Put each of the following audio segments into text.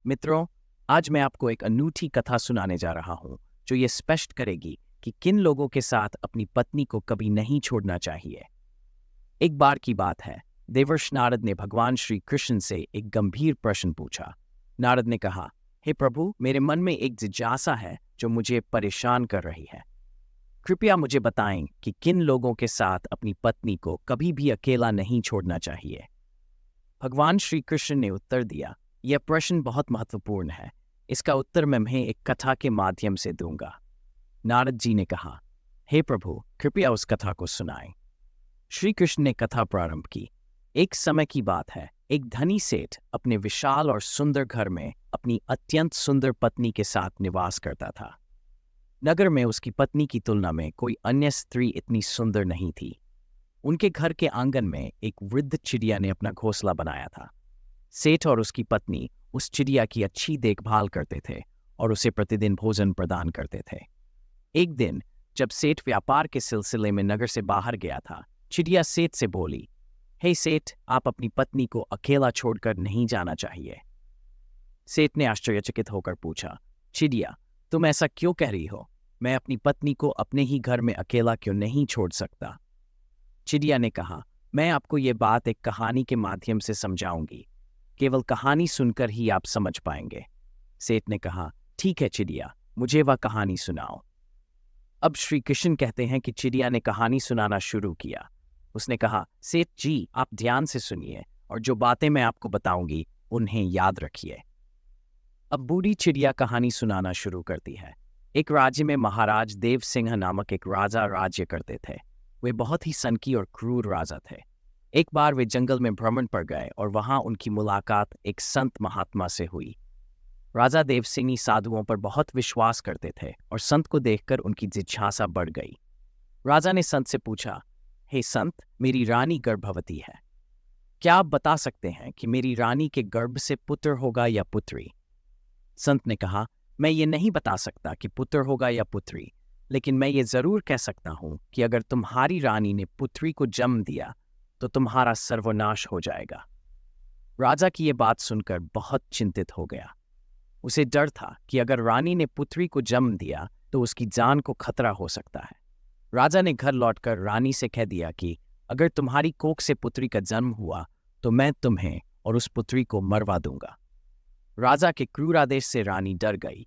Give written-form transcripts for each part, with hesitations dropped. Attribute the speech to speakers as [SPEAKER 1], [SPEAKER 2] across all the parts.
[SPEAKER 1] मित्रों, आज मैं आपको एक अनूठी कथा सुनाने जा रहा हूं जो ये स्पष्ट करेगी कि किन लोगों के साथ अपनी पत्नी को कभी नहीं छोड़ना चाहिए। एक बार की बात है, देवर्षि नारद ने भगवान श्री कृष्ण से एक गंभीर प्रश्न पूछा। नारद ने कहा, हे प्रभु, मेरे मन में एक जिज्ञासा है जो मुझे परेशान कर रही है। कृपया मुझे बताएं कि किन लोगों के साथ अपनी पत्नी को कभी भी अकेला नहीं छोड़ना चाहिए। भगवान श्री कृष्ण ने उत्तर दिया, यह प्रश्न बहुत महत्वपूर्ण है। इसका उत्तर मैं तुम्हें एक कथा के माध्यम से दूंगा। नारद जी ने कहा, हे प्रभु, कृपया उस कथा को सुनाएं। श्री कृष्ण ने कथा प्रारंभ की। एक समय की बात है, एक धनी सेठ अपने विशाल और सुंदर घर में अपनी अत्यंत सुंदर पत्नी के साथ निवास करता था। नगर में उसकी पत्नी की तुलना में कोई अन्य स्त्री इतनी सुंदर नहीं थी। उनके घर के आंगन में एक वृद्ध चिड़िया ने अपना घोंसला बनाया था। सेठ और उसकी पत्नी उस चिड़िया की अच्छी देखभाल करते थे और उसे प्रतिदिन भोजन प्रदान करते थे। एक दिन जब सेठ व्यापार के सिलसिले में नगर से बाहर गया था, चिड़िया सेठ से बोली, हे सेठ, आप अपनी पत्नी को अकेला छोड़कर नहीं जाना चाहिए। सेठ ने आश्चर्यचकित होकर पूछा, चिड़िया, तुम ऐसा क्यों कह रही हो? मैं अपनी पत्नी को अपने ही घर में अकेला क्यों नहीं छोड़ सकता? चिड़िया ने कहा, मैं आपको ये बात एक कहानी के माध्यम से समझाऊंगी। केवल कहानी सुनकर ही आप समझ पाएंगे। सेठ ने कहा, ठीक है चिड़िया, मुझे वह कहानी सुनाओ। अब श्री कृष्ण कहते हैं कि चिड़िया ने कहानी सुनाना शुरू किया। उसने कहा, सेठ जी, आप ध्यान से सुनिए और जो बातें मैं आपको बताऊंगी उन्हें याद रखिए। अब बूढ़ी चिड़िया कहानी सुनाना शुरू करती है। एक राज्य में महाराज देव सिंह नामक एक राजा राज्य करते थे। वे बहुत ही सनकी और क्रूर राजा थे। एक बार वे जंगल में भ्रमण पर गए और वहां उनकी मुलाकात एक संत महात्मा से हुई। राजा देव सिंह साधुओं पर बहुत विश्वास करते थे और संत को देखकर उनकी जिज्ञासा बढ़ गई। राजा ने संत से पूछा, हे संत, मेरी रानी गर्भवती है। क्या आप बता सकते हैं कि मेरी रानी के गर्भ से पुत्र होगा या पुत्री? संत ने कहा, मैं ये नहीं बता सकता कि पुत्र होगा या पुत्री, लेकिन मैं ये जरूर कह सकता हूं कि अगर तुम्हारी रानी ने पुत्री को जन्म दिया तो तुम्हारा सर्वनाश हो जाएगा। राजा की ये बात सुनकर बहुत चिंतित हो गया। उसे डर था कि अगर रानी ने पुत्री को जन्म दिया तो उसकी जान को खतरा हो सकता है। राजा ने घर लौटकर रानी से कह दिया कि अगर तुम्हारी कोख से पुत्री का जन्म हुआ तो मैं तुम्हें और उस पुत्री को मरवा दूंगा। राजा के क्रूर आदेश से रानी डर गई।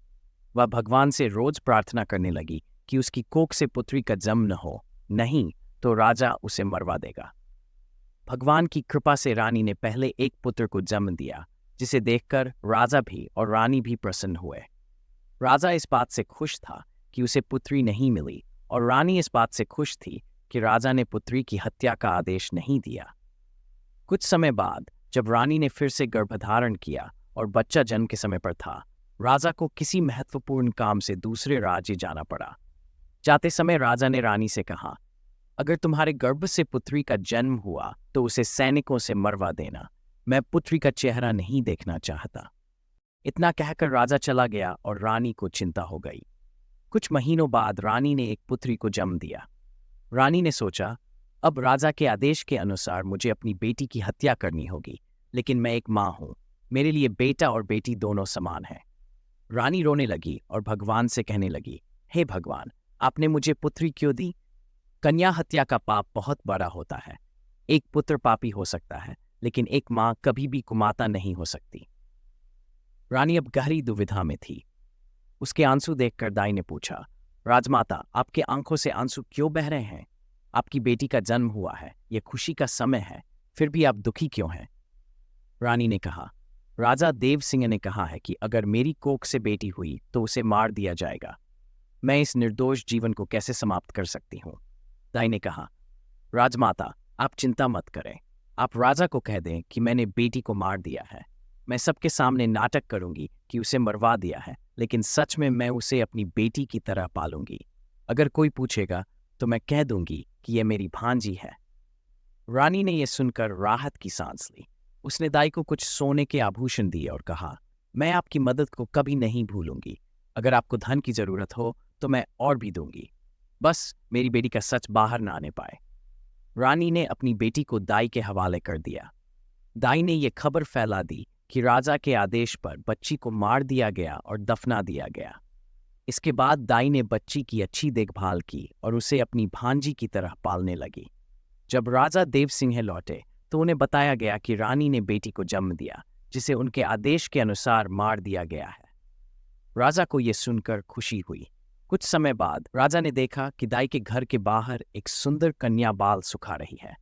[SPEAKER 1] वह भगवान से रोज प्रार्थना करने लगी कि उसकी कोख से पुत्री का जन्म न हो, नहीं तो राजा उसे मरवा देगा। भगवान की कृपा से रानी ने पहले एक पुत्र को जन्म दिया, जिसे देखकर राजा भी और रानी भी प्रसन्न हुए। राजा इस बात से खुश था कि उसे पुत्री नहीं मिली और रानी इस बात से खुश थी कि राजा ने पुत्री की हत्या का आदेश नहीं दिया। कुछ समय बाद जब रानी ने फिर से गर्भधारण किया और बच्चा जन्म के समय पर था, राजा को किसी महत्वपूर्ण काम से दूसरे राज्य जाना पड़ा। जाते समय राजा ने रानी से कहा, अगर तुम्हारे गर्भ से पुत्री का जन्म हुआ तो उसे सैनिकों से मरवा देना। मैं पुत्री का चेहरा नहीं देखना चाहता। इतना कहकर राजा चला गया और रानी को चिंता हो गई। कुछ महीनों बाद रानी ने एक पुत्री को जन्म दिया। रानी ने सोचा, अब राजा के आदेश के अनुसार मुझे अपनी बेटी की हत्या करनी होगी, लेकिन मैं एक माँ हूं, मेरे लिए बेटा और बेटी दोनों समान हैं। रानी रोने लगी और भगवान से कहने लगी, हे भगवान, आपने मुझे पुत्री क्यों दी? कन्या हत्या का पाप बहुत बड़ा होता है। एक पुत्र पापी हो सकता है, लेकिन एक माँ कभी भी कुमाता नहीं हो सकती। रानी अब गहरी दुविधा में थी। उसके आंसू देखकर दाई ने पूछा, राजमाता, आपके आंखों से आंसू क्यों बह रहे हैं? आपकी बेटी का जन्म हुआ है, यह खुशी का समय है, फिर भी आप दुखी क्यों हैं? रानी ने कहा, राजा देव सिंह ने कहा है कि अगर मेरी कोख से बेटी हुई तो उसे मार दिया जाएगा। मैं इस निर्दोष जीवन को कैसे समाप्त कर सकती हूँ? दाई ने कहा, राजमाता, आप चिंता मत करें। आप राजा को कह दें कि मैंने बेटी को मार दिया है। मैं सबके सामने नाटक करूंगी कि उसे मरवा दिया है, लेकिन सच में मैं उसे अपनी बेटी की तरह पालूंगी। अगर कोई पूछेगा तो मैं कह दूंगी कि यह मेरी भांजी है। रानी ने यह सुनकर राहत की सांस ली। उसने दाई को कुछ सोने के आभूषण दिए और कहा, मैं आपकी मदद को कभी नहीं भूलूंगी। अगर आपको धन की जरूरत हो तो मैं और भी दूंगी, बस मेरी बेटी का सच बाहर ना आने पाए। रानी ने अपनी बेटी को दाई के हवाले कर दिया। दाई ने यह खबर फैला दी कि राजा के आदेश पर बच्ची को मार दिया गया और दफना दिया गया। इसके बाद दाई ने बच्ची की अच्छी देखभाल की और उसे अपनी भांजी की तरह पालने लगी। जब राजा देव सिंह लौटे तो उन्हें बताया गया कि रानी ने बेटी को जन्म दिया, जिसे उनके आदेश के अनुसार मार दिया गया है। राजा को यह सुनकर खुशी हुई। कुछ समय बाद राजा ने देखा कि दाई के घर के बाहर एक सुंदर कन्या बाल सुखा रही है।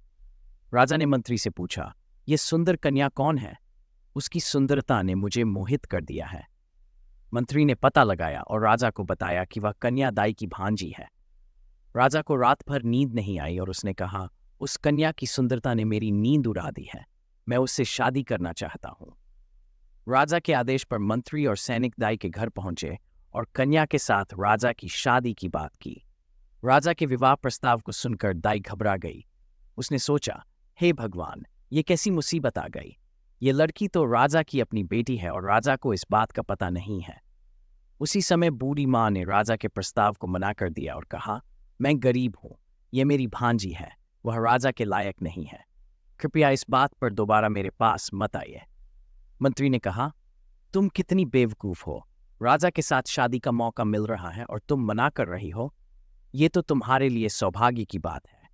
[SPEAKER 1] राजा ने मंत्री से पूछा, यह सुंदर कन्या कौन है? उसकी सुंदरता ने मुझे मोहित कर दिया है। मंत्री ने पता लगाया और राजा को बताया कि वह कन्या दाई की भांजी है। राजा को रात भर नींद नहीं आई और उसने कहा, उस कन्या की सुंदरता ने मेरी नींद उड़ा दी है। मैं उससे शादी करना चाहता हूं। राजा के आदेश पर मंत्री और सैनिक दाई के घर पहुंचे और कन्या के साथ राजा की शादी की बात की। राजा के विवाह प्रस्ताव को सुनकर दाई घबरा गई। उसने सोचा, हे भगवान, ये कैसी मुसीबत आ गई। ये लड़की तो राजा की अपनी बेटी है और राजा को इस बात का पता नहीं है। उसी समय बूढ़ी माँ ने राजा के प्रस्ताव को मना कर दिया और कहा, मैं गरीब हूं, ये मेरी भांजी है, वह राजा के लायक नहीं है। कृपया इस बात पर दोबारा मेरे पास मत आइए। मंत्री ने कहा, तुम कितनी बेवकूफ हो। राजा के साथ शादी का मौका मिल रहा है और तुम मना कर रही हो। ये तो तुम्हारे लिए सौभाग्य की बात है।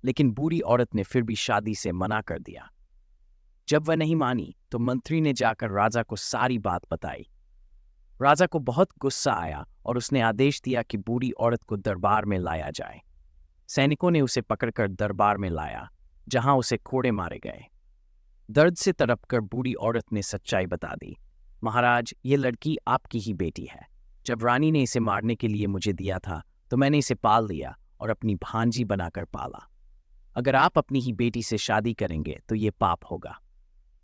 [SPEAKER 1] लेकिन बूढ़ी औरत ने फिर भी शादी से मना कर दिया। जब वह नहीं मानी तो मंत्री ने जाकर राजा को सारी बात बताई। राजा को बहुत गुस्सा आया और उसने आदेश दिया कि बूढ़ी औरत को दरबार में लाया जाए। सैनिकों ने उसे पकड़कर दरबार में लाया, जहां उसे कोड़े मारे गए। दर्द से तड़पकर बूढ़ी औरत ने सच्चाई बता दी। महाराज, ये लड़की आपकी ही बेटी है। जब रानी ने इसे मारने के लिए मुझे दिया था तो मैंने इसे पाल लिया और अपनी भांजी बनाकर पाला। अगर आप अपनी ही बेटी से शादी करेंगे तो ये पाप होगा।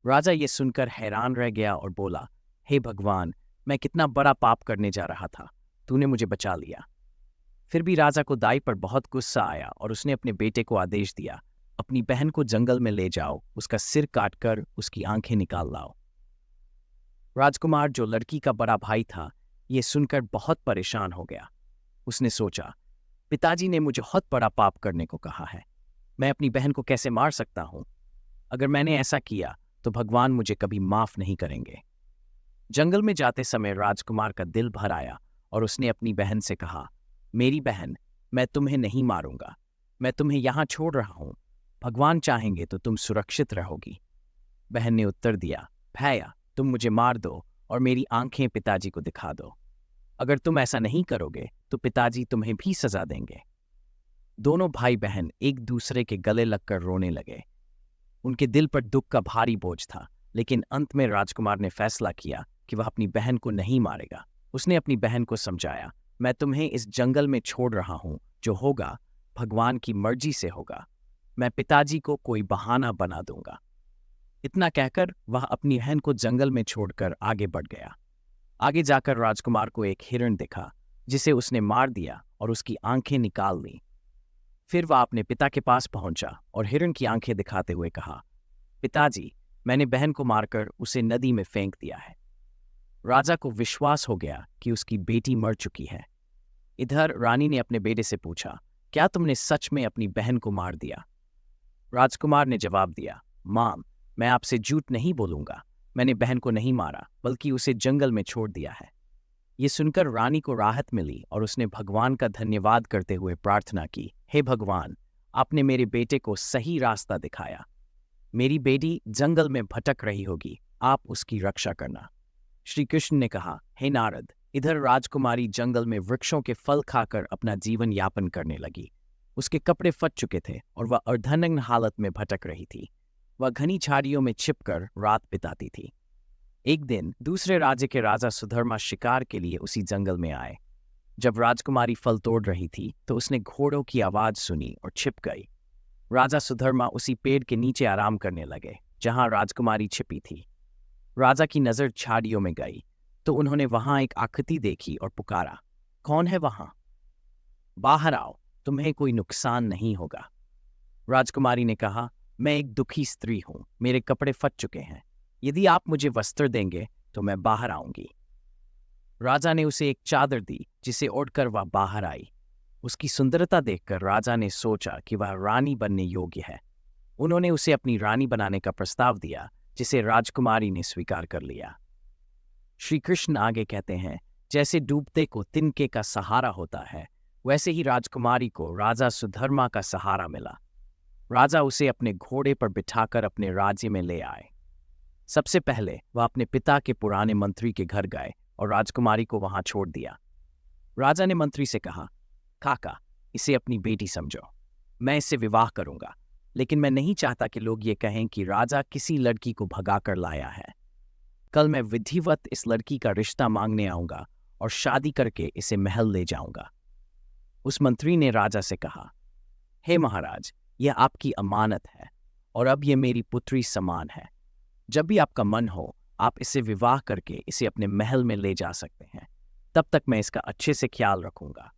[SPEAKER 1] राजा ये सुनकर हैरान रह गया और बोला, हे भगवान, मैं कितना बड़ा पाप करने जा रहा था, तूने मुझे बचा लिया। फिर भी राजा को दाई पर बहुत गुस्सा आया और उसने अपने बेटे को आदेश दिया, अपनी बहन को जंगल में ले जाओ, उसका सिर काटकर उसकी आंखें निकाल लाओ। राजकुमार, जो लड़की का बड़ा भाई था, ये सुनकर बहुत परेशान हो गया। उसने सोचा, पिताजी ने मुझे बहुत बड़ा पाप करने को कहा है, मैं अपनी बहन को कैसे मार सकता हूं? अगर मैंने ऐसा किया तो भगवान मुझे कभी माफ नहीं करेंगे। जंगल में जाते समय राजकुमार का दिल भर आया और उसने अपनी बहन से कहा, मेरी बहन, मैं तुम्हें नहीं मारूंगा, मैं तुम्हें यहां छोड़ रहा हूं। भगवान चाहेंगे तो तुम सुरक्षित रहोगी। बहन ने उत्तर दिया, भैया, तुम मुझे मार दो और मेरी आंखें पिताजी को दिखा दो। अगर तुम ऐसा नहीं करोगे तो पिताजी तुम्हें भी सजा देंगे। दोनों भाई बहन एक दूसरे के गले लगकर रोने लगे। उनके दिल पर दुख का भारी बोझ था, लेकिन अंत में राजकुमार ने फैसला किया कि वह अपनी बहन को नहीं मारेगा। उसने अपनी बहन को समझाया, मैं तुम्हें इस जंगल में छोड़ रहा हूं, जो होगा भगवान की मर्जी से होगा। मैं पिताजी को कोई बहाना बना दूंगा। इतना कहकर वह अपनी बहन को जंगल में छोड़कर आगे बढ़ गया। आगे जाकर राजकुमार को एक हिरण दिखा, जिसे उसने मार दिया और उसकी आंखें निकाल ली। फिर वह अपने पिता के पास पहुंचा और हिरण की आंखें दिखाते हुए कहा, पिताजी, मैंने बहन को मारकर उसे नदी में फेंक दिया है। राजा को विश्वास हो गया कि उसकी बेटी मर चुकी है। इधर रानी ने अपने बेटे से पूछा, क्या तुमने सच में अपनी बहन को मार दिया? राजकुमार ने जवाब दिया, मां, मैं आपसे झूठ नहीं बोलूंगा, मैंने बहन को नहीं मारा, बल्कि उसे जंगल में छोड़ दिया है। ये सुनकर रानी को राहत मिली और उसने भगवान का धन्यवाद करते हुए प्रार्थना की, हे भगवान, आपने मेरे बेटे को सही रास्ता दिखाया। मेरी बेटी जंगल में भटक रही होगी, आप उसकी रक्षा करना। श्री कृष्ण ने कहा, हे नारद, इधर राजकुमारी जंगल में वृक्षों के फल खाकर अपना जीवन यापन करने लगी। उसके कपड़े फट चुके थे और वह अर्धनग्न हालत में भटक रही थी। वह घनी झाड़ियों में छिपकर रात बिताती थी। एक दिन दूसरे राज्य के राजा सुधर्मा शिकार के लिए उसी जंगल में आए। जब राजकुमारी फल तोड़ रही थी तो उसने घोड़ों की आवाज सुनी और छिप गई। राजा सुधर्मा उसी पेड़ के नीचे आराम करने लगे जहां राजकुमारी छिपी थी। राजा की नजर झाड़ियों में गई तो उन्होंने वहां एक आकृति देखी और पुकारा, कौन है वहां? बाहर आओ, तुम्हें कोई नुकसान नहीं होगा। राजकुमारी ने कहा, मैं एक दुखी स्त्री हूं, मेरे कपड़े फट चुके हैं, यदि आप मुझे वस्त्र देंगे तो मैं बाहर आऊंगी। राजा ने उसे एक चादर दी, जिसे ओढ़कर वह बाहर आई। उसकी सुंदरता देखकर राजा ने सोचा कि वह रानी बनने योग्य है। उन्होंने उसे अपनी रानी बनाने का प्रस्ताव दिया, जिसे राजकुमारी ने स्वीकार कर लिया। श्री कृष्ण आगे कहते हैं, जैसे डूबते को तिनके का सहारा होता है, वैसे ही राजकुमारी को राजा सुधर्मा का सहारा मिला। राजा उसे अपने घोड़े पर बिठाकर अपने राज्य में ले आए। सबसे पहले वह अपने पिता के पुराने मंत्री के घर गए और राजकुमारी को वहां छोड़ दिया। राजा ने मंत्री से कहा, काका, इसे अपनी बेटी समझो। मैं इससे विवाह करूंगा, लेकिन मैं नहीं चाहता कि लोग ये कहें कि राजा किसी लड़की को भगाकर लाया है। कल मैं विधिवत इस लड़की का रिश्ता मांगने आऊंगा और शादी करके इसे महल ले जाऊंगा। उस मंत्री ने राजा से कहा, हे महाराज, यह आपकी अमानत है और अब यह मेरी पुत्री समान है। जब भी आपका मन हो, आप इसे विवाह करके इसे अपने महल में ले जा सकते हैं। तब तक मैं इसका अच्छे से ख्याल रखूंगा।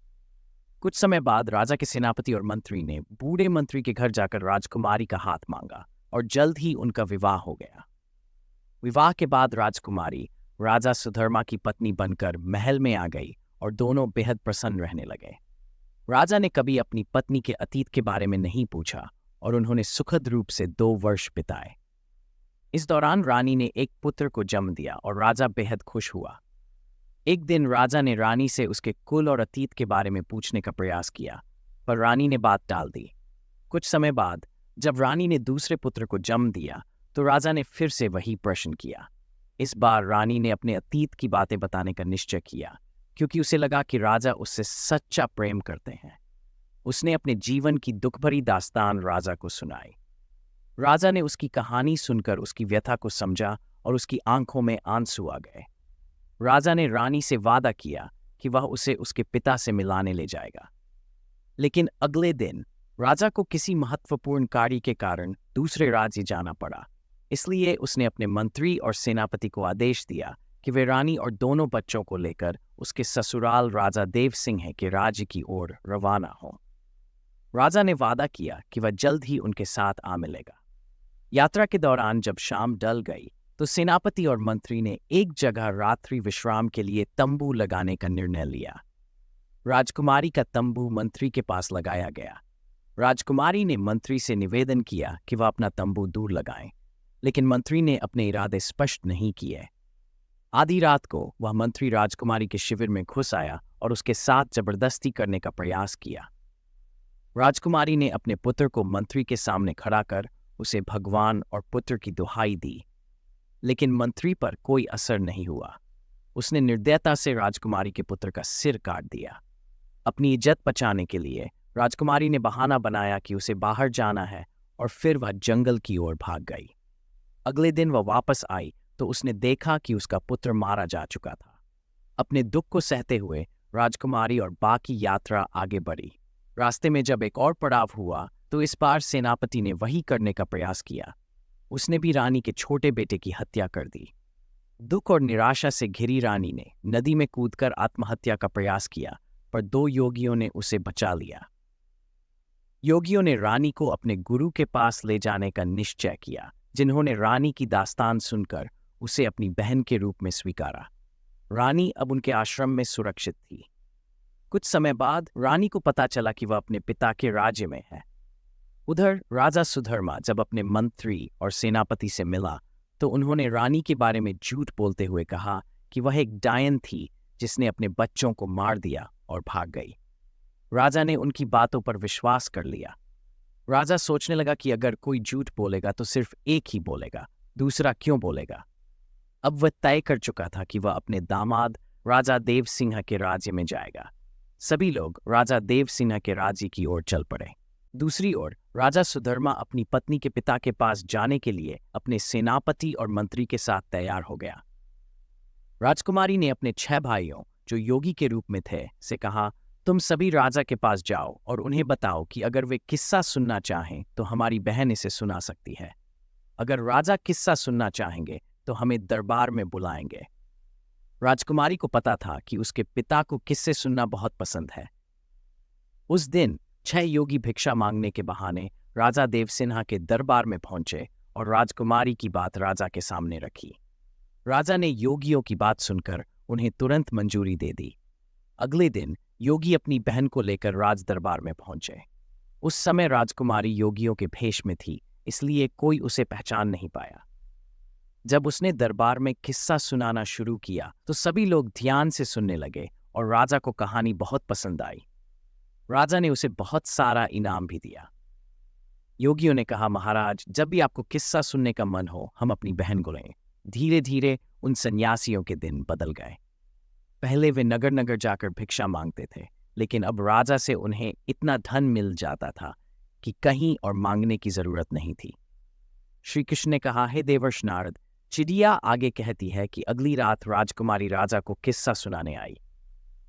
[SPEAKER 1] कुछ समय बाद राजा के सेनापति और मंत्री ने बूढ़े मंत्री के घर जाकर राजकुमारी का हाथ मांगा और जल्द ही उनका विवाह हो गया। विवाह के बाद राजकुमारी राजा सुधर्मा की पत्नी बनकर महल में आ गई और दोनों बेहद प्रसन्न रहने लगे। राजा ने कभी अपनी पत्नी के अतीत के बारे में नहीं पूछा और उन्होंने सुखद रूप से 2 वर्ष बिताए। इस दौरान रानी ने एक पुत्र को जन्म दिया और राजा बेहद खुश हुआ। एक दिन राजा ने रानी से उसके कुल और अतीत के बारे में पूछने का प्रयास किया, पर रानी ने बात टाल दी। कुछ समय बाद जब रानी ने दूसरे पुत्र को जन्म दिया तो राजा ने फिर से वही प्रश्न किया। इस बार रानी ने अपने अतीत की बातें बताने का निश्चय किया, क्योंकि उसे लगा कि राजा उससे सच्चा प्रेम करते हैं। उसने अपने जीवन की दुखभरी दास्तान राजा को सुनाई। राजा ने उसकी कहानी सुनकर उसकी व्यथा को समझा और उसकी आंखों में आंसू आ गए। राजा ने रानी से वादा किया कि वह उसे उसके पिता से मिलाने ले जाएगा। लेकिन अगले दिन राजा को किसी महत्वपूर्ण कार्य के कारण दूसरे राज्य जाना पड़ा। इसलिए उसने अपने मंत्री और सेनापति को आदेश दिया कि वे रानी और दोनों बच्चों को लेकर उसके ससुराल राजा देव सिंह के राज्य की ओर रवाना हों। राजा ने वादा किया कि वह जल्द ही उनके साथ आ मिलेगा। यात्रा के दौरान जब शाम ढल गई तो सेनापति और मंत्री ने एक जगह रात्रि विश्राम के लिए तंबू लगाने का निर्णय लिया। राजकुमारी का तंबू मंत्री के पास लगाया गया। राजकुमारी ने मंत्री से निवेदन किया कि वह अपना तंबू दूर लगाएं, लेकिन मंत्री ने अपने इरादे स्पष्ट नहीं किए। आधी रात को वह मंत्री राजकुमारी के शिविर में घुस आया और उसके साथ जबरदस्ती करने का प्रयास किया। राजकुमारी ने अपने पुत्र को मंत्री के सामने खड़ा कर उसे भगवान और पुत्र की दुहाई दी, लेकिन मंत्री पर कोई असर नहीं हुआ। उसने निर्दयता से राजकुमारी के पुत्र का सिर काट दिया। अपनी इज्जत बचाने के लिए राजकुमारी ने बहाना बनाया कि उसे बाहर जाना है और फिर वह जंगल की ओर भाग गई। अगले दिन वह वापस आई तो उसने देखा कि उसका पुत्र मारा जा चुका था। अपने दुख को सहते हुए राजकुमारी और बाकी यात्रा आगे बढ़ी। रास्ते में जब एक और पड़ाव हुआ तो इस बार सेनापति ने वही करने का प्रयास किया। उसने भी रानी के छोटे बेटे की हत्या कर दी। दुख और निराशा से घिरी रानी ने नदी में कूदकर आत्महत्या का प्रयास किया, पर 2 योगियों ने उसे बचा लिया। योगियों ने रानी को अपने गुरु के पास ले जाने का निश्चय किया, जिन्होंने रानी की दास्तान सुनकर उसे अपनी बहन के रूप में स्वीकारा। रानी अब उनके आश्रम में सुरक्षित थी। कुछ समय बाद रानी को पता चला कि वह अपने पिता के राज्य में है। उधर राजा सुधर्मा जब अपने मंत्री और सेनापति से मिला तो उन्होंने रानी के बारे में झूठ बोलते हुए कहा कि वह एक डायन थी जिसने अपने बच्चों को मार दिया और भाग गई। राजा ने उनकी बातों पर विश्वास कर लिया। राजा सोचने लगा कि अगर कोई झूठ बोलेगा तो सिर्फ एक ही बोलेगा, दूसरा क्यों बोलेगा। अब वह तय कर चुका था कि वह अपने दामाद राजा देव सिंह के राज्य में जाएगा। सभी लोग राजा देव सिंह के राज्य की ओर चल पड़े। दूसरी ओर राजा सुधर्मा अपनी पत्नी के पिता के पास जाने के लिए अपने सेनापति और मंत्री के साथ तैयार हो गया। राजकुमारी ने अपने 6 भाइयों, जो योगी के रूप में थे, से कहा, तुम सभी राजा के पास जाओ और उन्हें बताओ कि अगर वे किस्सा सुनना चाहें तो हमारी बहन इसे सुना सकती है। अगर राजा किस्सा सुनना चाहेंगे तो हमें दरबार में बुलाएंगे। राजकुमारी को पता था कि उसके पिता को किस्से सुनना बहुत पसंद है। उस दिन 6 योगी भिक्षा मांगने के बहाने राजा देवसिन्हा के दरबार में पहुंचे और राजकुमारी की बात राजा के सामने रखी। राजा ने योगियों की बात सुनकर उन्हें तुरंत मंजूरी दे दी। अगले दिन योगी अपनी बहन को लेकर राज दरबार में पहुंचे। उस समय राजकुमारी योगियों के भेष में थी, इसलिए कोई उसे पहचान नहीं पाया। जब उसने दरबार में किस्सा सुनाना शुरू किया तो सभी लोग ध्यान से सुनने लगे और राजा को कहानी बहुत पसंद आई। राजा ने उसे बहुत सारा इनाम भी दिया। योगियों ने कहा, महाराज, जब भी आपको किस्सा सुनने का मन हो, हम अपनी बहन को लें। धीरे धीरे उन सन्यासियों के दिन बदल गए। पहले वे नगर नगर जाकर भिक्षा मांगते थे, लेकिन अब राजा से उन्हें इतना धन मिल जाता था कि कहीं और मांगने की जरूरत नहीं थी। श्री कृष्ण ने कहा, हे देवर्ष नारद, चिड़िया आगे कहती है कि अगली रात राजकुमारी राजा को किस्सा सुनाने आई।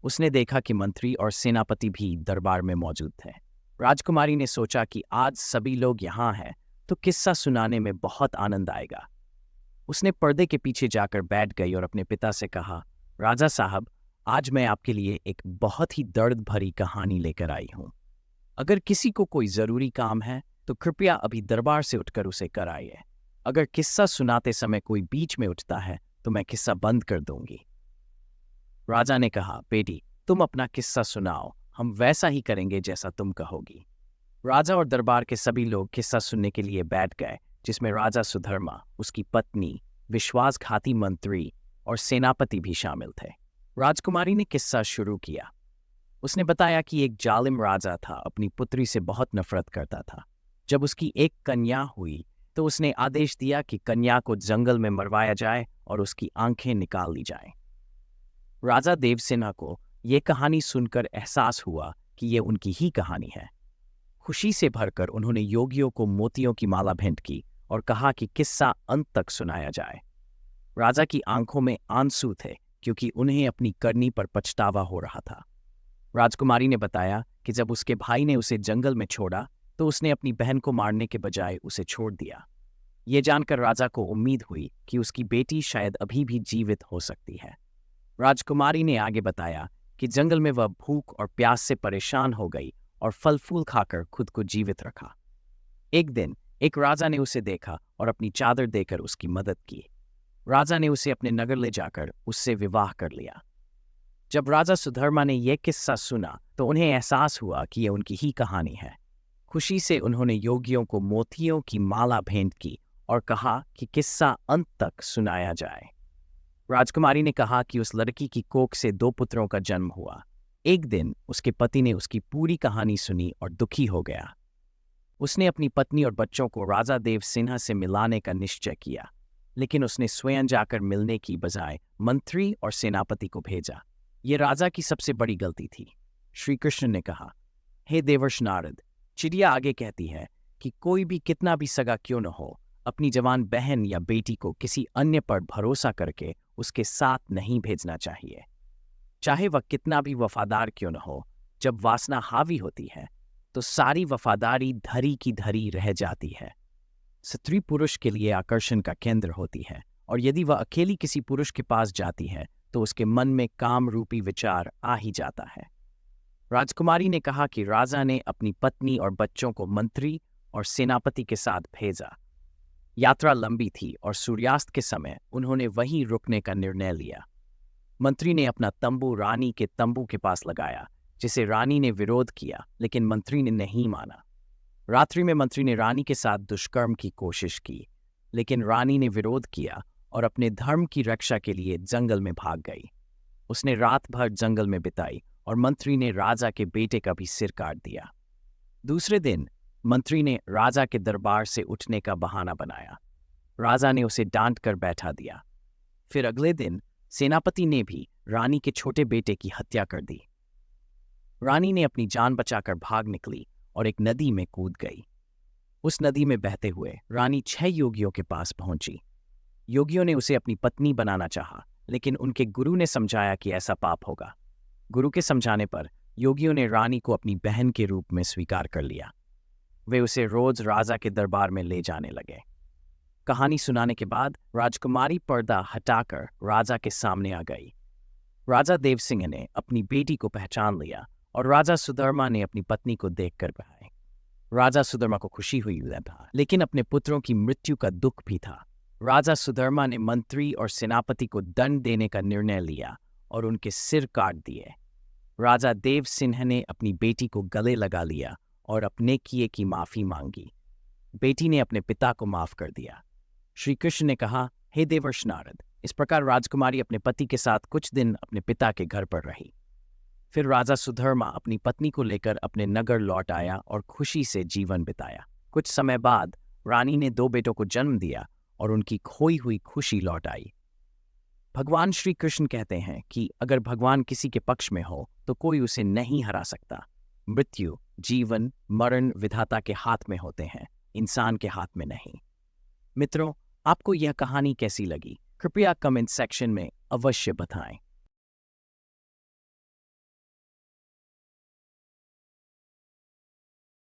[SPEAKER 1] उसने देखा कि मंत्री और सेनापति भी दरबार में मौजूद थे। राजकुमारी ने सोचा कि आज सभी लोग यहाँ हैं तो किस्सा सुनाने में बहुत आनंद आएगा। उसने पर्दे के पीछे जाकर बैठ गई और अपने पिता से कहा, राजा साहब, आज मैं आपके लिए एक बहुत ही दर्द भरी कहानी लेकर आई हूँ। अगर किसी को कोई जरूरी काम है तो कृपया अभी दरबार से उठकर उसे कराइए। अगर किस्सा सुनाते समय कोई बीच में उठता है तो मैं किस्सा बंद कर दूंगी। राजा ने कहा, बेटी, तुम अपना किस्सा सुनाओ, हम वैसा ही करेंगे जैसा तुम कहोगी। राजा और दरबार के सभी लोग किस्सा सुनने के लिए बैठ गए, जिसमें राजा सुधर्मा, उसकी पत्नी, विश्वासघाती मंत्री और सेनापति भी शामिल थे। राजकुमारी ने किस्सा शुरू किया। उसने बताया कि एक जालिम राजा था, अपनी पुत्री से बहुत नफरत करता था। जब उसकी एक कन्या हुई तो उसने आदेश दिया कि कन्या को जंगल में मरवाया जाए और उसकी आंखें निकाल ली जाएं। राजा देवसेना को यह कहानी सुनकर एहसास हुआ कि यह उनकी ही कहानी है। खुशी से भरकर उन्होंने योगियों को मोतियों की माला भेंट की और कहा कि किस्सा अंत तक सुनाया जाए। राजा की आंखों में आंसू थे क्योंकि उन्हें अपनी करनी पर पछतावा हो रहा था। राजकुमारी ने बताया कि जब उसके भाई ने उसे जंगल में छोड़ा तो उसने अपनी बहन को मारने के बजाय उसे छोड़ दिया। ये जानकर राजा को उम्मीद हुई कि उसकी बेटी शायद अभी भी जीवित हो सकती है। राजकुमारी ने आगे बताया कि जंगल में वह भूख और प्यास से परेशान हो गई और फल फूल खाकर खुद को जीवित रखा। एक दिन एक राजा ने उसे देखा और अपनी चादर देकर उसकी मदद की। राजा ने उसे अपने नगर ले जाकर उससे विवाह कर लिया। जब राजा सुधर्मा ने यह किस्सा सुना तो उन्हें एहसास हुआ कि यह उनकी ही कहानी है। खुशी से उन्होंने योगियों को मोतियों की माला भेंट की और कहा कि किस्सा अंत तक सुनाया जाए। राजकुमारी ने कहा कि उस लड़की की कोख से 2 पुत्रों का जन्म हुआ। एक दिन उसके पति ने उसकी पूरी कहानी सुनी और दुखी हो गया। उसने अपनी पत्नी और बच्चों को राजा देव सिन्हा से मिलाने का निश्चय किया, लेकिन उसने स्वयं जाकर मिलने की बजाय मंत्री और सेनापति को भेजा। यह राजा की सबसे बड़ी गलती थी। श्री कृष्ण ने कहा, हे देवर्ष नारद, चिड़िया आगे कहती है कि कोई भी कितना भी सगा क्यों न हो, अपनी जवान बहन या बेटी को किसी अन्य पर भरोसा करके उसके साथ नहीं भेजना चाहिए, चाहे वह कितना भी वफादार क्यों न हो। जब वासना हावी होती है तो सारी वफादारी धरी की धरी रह जाती है। स्त्री पुरुष के लिए आकर्षण का केंद्र होती है और यदि वह अकेली किसी पुरुष के पास जाती है तो उसके मन में काम रूपी विचार आ ही जाता है। राजकुमारी ने कहा कि राजा ने अपनी पत्नी और बच्चों को मंत्री और सेनापति के साथ भेजा। यात्रा लंबी थी और सूर्यास्त के समय उन्होंने वहीं रुकने का निर्णय लिया। मंत्री ने अपना तंबू रानी के तंबू के पास लगाया, जिसे रानी ने विरोध किया, लेकिन मंत्री ने नहीं माना। रात्रि में मंत्री ने रानी के साथ दुष्कर्म की कोशिश की, लेकिन रानी ने विरोध किया और अपने धर्म की रक्षा के लिए जंगल में भाग गई। उसने रात भर जंगल में बिताई और मंत्री ने राजा के बेटे का भी सिर काट दिया। दूसरे दिन मंत्री ने राजा के दरबार से उठने का बहाना बनाया। राजा ने उसे डांट कर बैठा दिया। फिर अगले दिन सेनापति ने भी रानी के छोटे बेटे की हत्या कर दी। रानी ने अपनी जान बचाकर भाग निकली और एक नदी में कूद गई। उस नदी में बहते हुए रानी 6 योगियों के पास पहुंची। योगियों ने उसे अपनी पत्नी बनाना चाहा, लेकिन उनके गुरु ने समझाया कि ऐसा पाप होगा। गुरु के समझाने पर योगियों ने रानी को अपनी बहन के रूप में स्वीकार कर लिया। वे उसे रोज राजा के दरबार में ले जाने लगे। कहानी सुनाने के बाद राजकुमारी पर्दा हटाकर राजा के सामने आ गई। राजा देवसिंह ने अपनी बेटी को पहचान लिया और राजा सुधर्मा ने अपनी पत्नी को देखकर बहाए। राजा सुधर्मा को खुशी हुई था, लेकिन अपने पुत्रों की मृत्यु का दुख भी था। राजा सुधर्मा ने मंत्री और सेनापति को दंड देने का निर्णय लिया और उनके सिर काट दिए। राजा देव सिन्हा ने अपनी बेटी को गले लगा लिया और अपने किए की माफी मांगी। बेटी ने अपने पिता को माफ कर दिया। श्री कृष्ण ने कहा, हे देवर्ष नारद, इस प्रकार राजकुमारी अपने पति के साथ कुछ दिन अपने पिता के घर पर रही। फिर राजा सुधर्मा अपनी पत्नी को लेकर अपने नगर लौट आया और खुशी से जीवन बिताया। कुछ समय बाद रानी ने 2 बेटों को जन्म दिया और उनकी खोई हुई खुशी लौट आई। भगवान श्री कृष्ण कहते हैं कि अगर भगवान किसी के पक्ष में हो तो कोई उसे नहीं हरा सकता। मृत्यु, जीवन, मरण विधाता के हाथ में होते हैं, इंसान के हाथ में नहीं। मित्रों, आपको यह कहानी कैसी लगी? कृपया कमेंट सेक्शन में अवश्य बताएं।